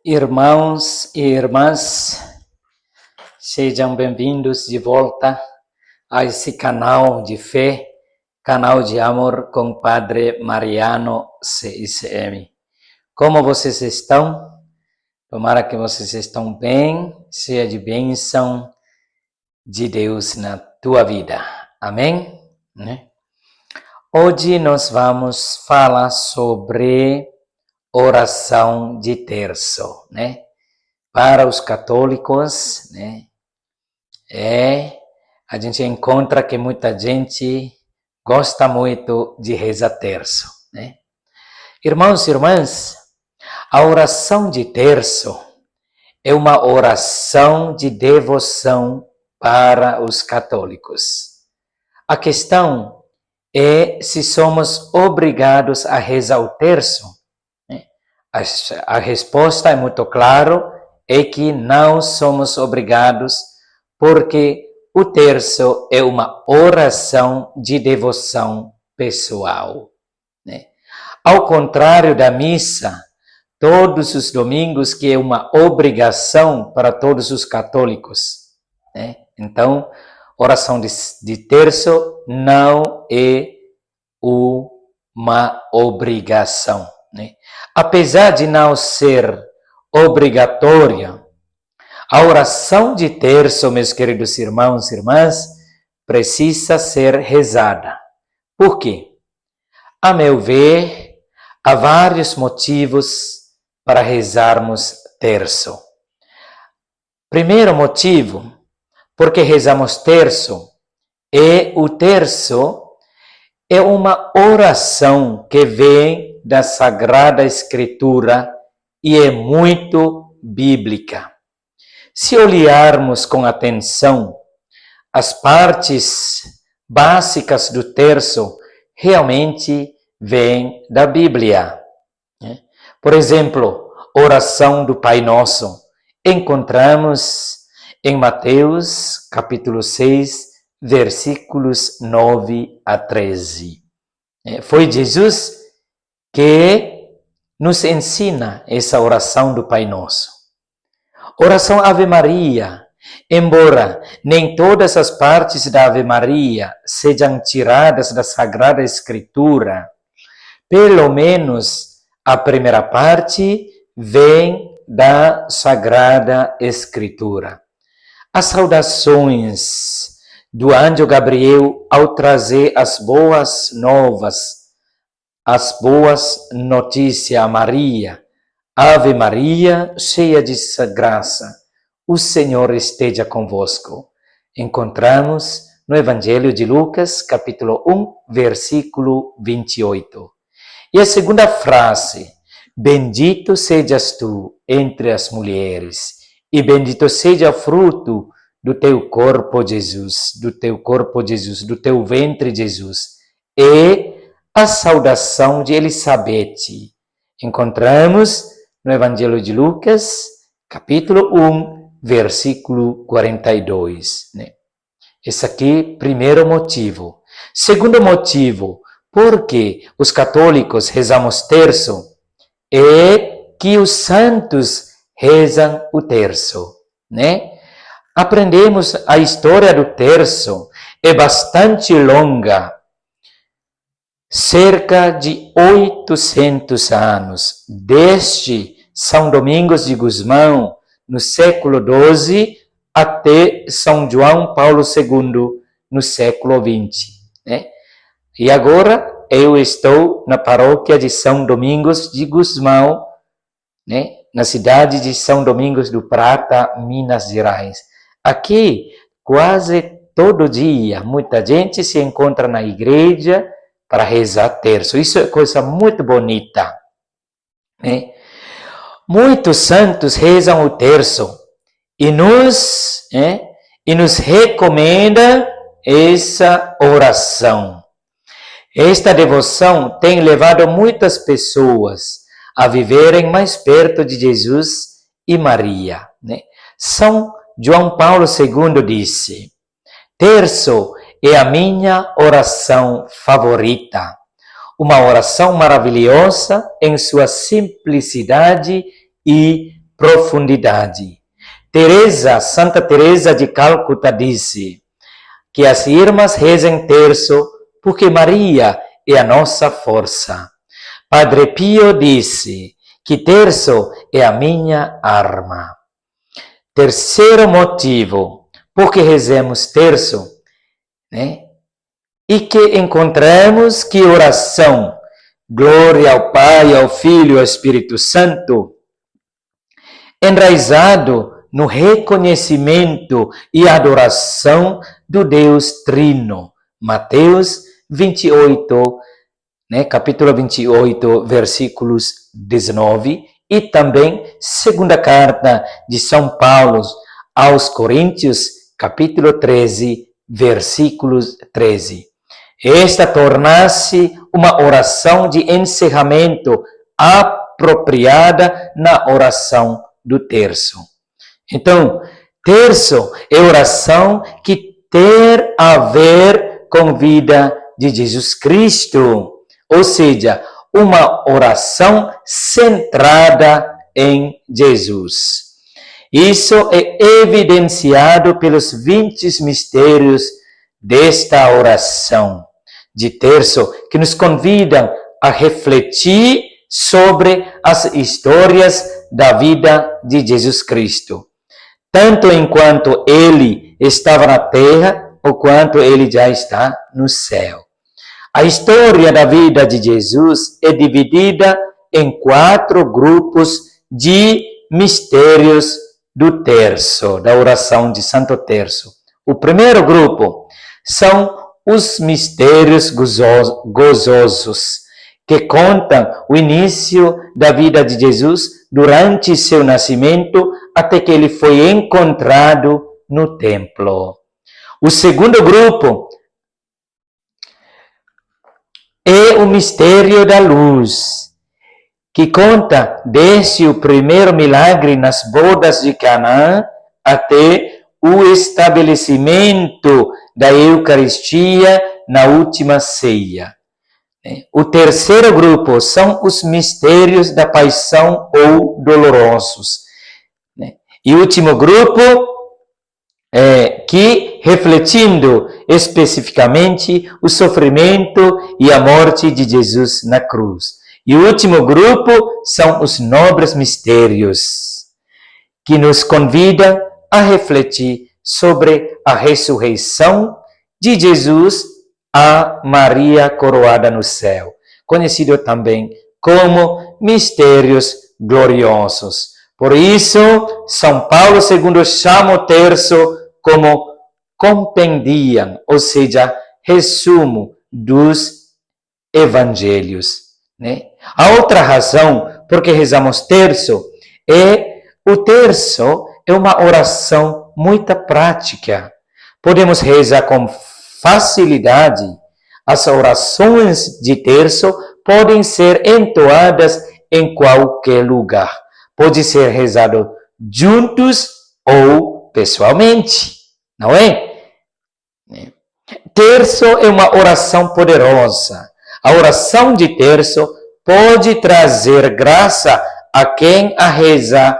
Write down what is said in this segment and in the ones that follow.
Irmãos e irmãs, sejam bem-vindos de volta a esse canal de fé, canal de amor com Padre Mariano CICM. Como vocês estão? Tomara que vocês estão bem, seja de bênção de Deus na tua vida. Amém? Hoje nós vamos falar sobre oração de terço, Para os católicos, a gente encontra que muita gente gosta muito de rezar terço, Irmãos e irmãs, a oração de terço é uma oração de devoção para os católicos. A questão é se somos obrigados a rezar o terço. A resposta é muito clara, é que não somos obrigados, porque o terço é uma oração de devoção pessoal. Ao contrário da missa, todos os domingos, que é uma obrigação para todos os católicos. Então, oração de terço não é uma obrigação. Apesar de não ser obrigatória, a oração de terço, meus queridos irmãos e irmãs, precisa ser rezada. Por quê? A meu ver, há vários motivos para rezarmos terço. Primeiro motivo, porque rezamos terço, o terço é uma oração que vem da Sagrada Escritura e é muito bíblica. Se olharmos com atenção, as partes básicas do terço realmente vêm da Bíblia. Por exemplo, oração do Pai Nosso. Encontramos em Mateus, capítulo 6, versículos 9 a 13. Foi Jesus que nos ensina essa oração do Pai Nosso. Oração Ave Maria, embora nem todas as partes da Ave Maria sejam tiradas da Sagrada Escritura, pelo menos a primeira parte vem da Sagrada Escritura. As saudações do anjo Gabriel ao trazer as boas novas, as boas notícias a Maria. Ave Maria, cheia de graça, o Senhor esteja convosco. Encontramos no Evangelho de Lucas, capítulo 1, versículo 28. E a segunda frase, bendito sejas tu entre as mulheres, e bendito seja o fruto do teu corpo, Jesus, do teu ventre, Jesus. E a saudação de Elizabeth. Encontramos no Evangelho de Lucas, capítulo 1, versículo 42. Esse aqui, primeiro motivo. Segundo motivo, porque os católicos rezamos terço, é que os santos rezam o terço, Aprendemos a história do terço, é bastante longa, cerca de 800 anos, desde São Domingos de Gusmão, no século XII, até São João Paulo II, no século XX. E agora eu estou na paróquia de São Domingos de Gusmão, na cidade de São Domingos do Prata, Minas Gerais. Aqui, quase todo dia, muita gente se encontra na igreja para rezar terço. Isso é coisa muito bonita. Muitos santos rezam o terço e nos recomenda essa oração. Esta devoção tem levado muitas pessoas a viverem mais perto de Jesus e Maria. São João Paulo II disse: terço é a minha oração favorita. Uma oração maravilhosa em sua simplicidade e profundidade. Santa Teresa de Calcutá disse que as irmãs rezem terço porque Maria é a nossa força. Padre Pio disse que terço é a minha arma. Terceiro motivo por que rezemos terço, né? E que encontramos que oração, glória ao Pai, ao Filho e ao Espírito Santo, enraizado no reconhecimento e adoração do Deus Trino. Mateus 28, né, capítulo 28, versículos 19, e também segunda carta de São Paulo aos Coríntios, capítulo 13, versículos 13. Esta torna-se uma oração de encerramento apropriada na oração do terço. Então, terço é oração que tem a ver com a vida de Jesus Cristo, ou seja, uma oração centrada em Jesus. Isso é evidenciado pelos 20 mistérios desta oração de terço, que nos convidam a refletir sobre as histórias da vida de Jesus Cristo, tanto enquanto ele estava na terra, ou quanto ele já está no céu. A história da vida de Jesus é dividida em 4 grupos de mistérios do terço, da oração de Santo Terço. O primeiro grupo são os mistérios gozosos, que contam o início da vida de Jesus durante seu nascimento até que ele foi encontrado no templo. O segundo grupo é o mistério da luz, que conta desde o primeiro milagre nas bodas de Canaã até o estabelecimento da Eucaristia na última ceia. O terceiro grupo são os mistérios da paixão ou dolorosos. E o último grupo que, refletindo especificamente o sofrimento e a morte de Jesus na cruz. E o último grupo são os nobres mistérios, que nos convidam a refletir sobre a ressurreição de Jesus a Maria coroada no céu, conhecido também como mistérios gloriosos. Por isso, São Paulo II chama o terço como compendium, ou seja, resumo dos evangelhos. Né? A outra razão por que rezamos terço o terço é uma oração muito prática. Podemos rezar com facilidade. As orações de terço podem ser entoadas em qualquer lugar. Pode ser rezado juntos ou pessoalmente, não é? Terço é uma oração poderosa. A oração de terço pode trazer graça a quem a reza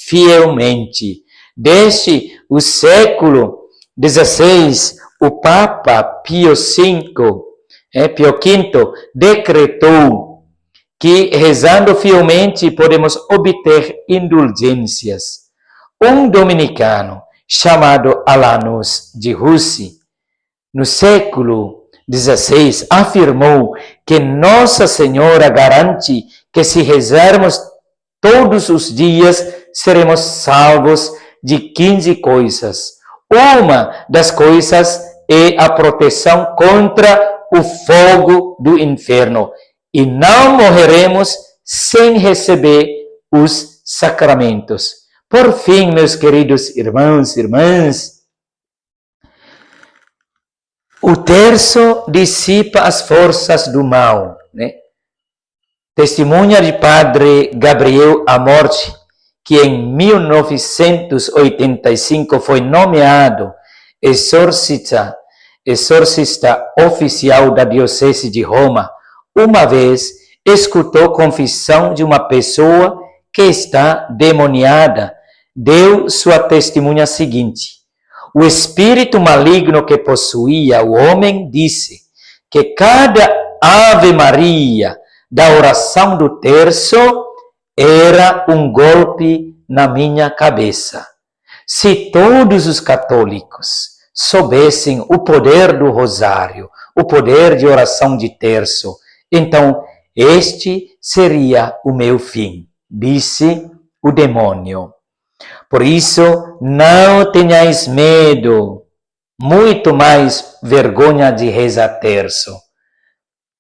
fielmente. Desde o século XVI, o Papa Pio V decretou que, rezando fielmente, podemos obter indulgências. Um dominicano chamado Alanus de Russi, no século XVI, afirmou que Nossa Senhora garante que, se rezarmos todos os dias, seremos salvos de 15 coisas. Uma das coisas é a proteção contra o fogo do inferno, e não morreremos sem receber os sacramentos. Por fim, meus queridos irmãos e irmãs, o terço dissipa as forças do mal. Né? Testemunha de Padre Gabriel Amorti, que em 1985 foi nomeado exorcista oficial da Diocese de Roma, uma vez escutou confissão de uma pessoa que está demoniada, deu sua testemunha seguinte: o espírito maligno que possuía o homem disse que cada Ave Maria da oração do terço era um golpe na minha cabeça. Se todos os católicos soubessem o poder do rosário, o poder de oração de terço, então este seria o meu fim, disse o demônio. Por isso, não tenhais medo, muito mais vergonha de rezar terço.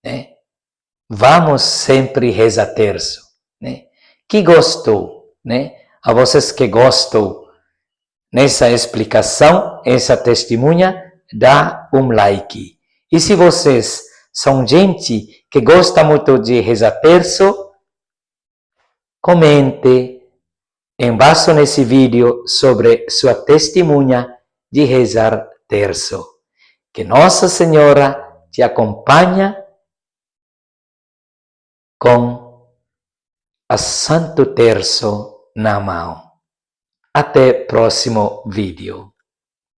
Né? Vamos sempre rezar terço. Né? Que gostou, né? A vocês que gostam nessa explicação, essa testemunha, dá um like. E se vocês são gente que gosta muito de rezar terço, comente embaixo nesse vídeo sobre sua testemunha de rezar terço. Que Nossa Senhora te acompanhe com a Santo Terço na mão. Até próximo vídeo.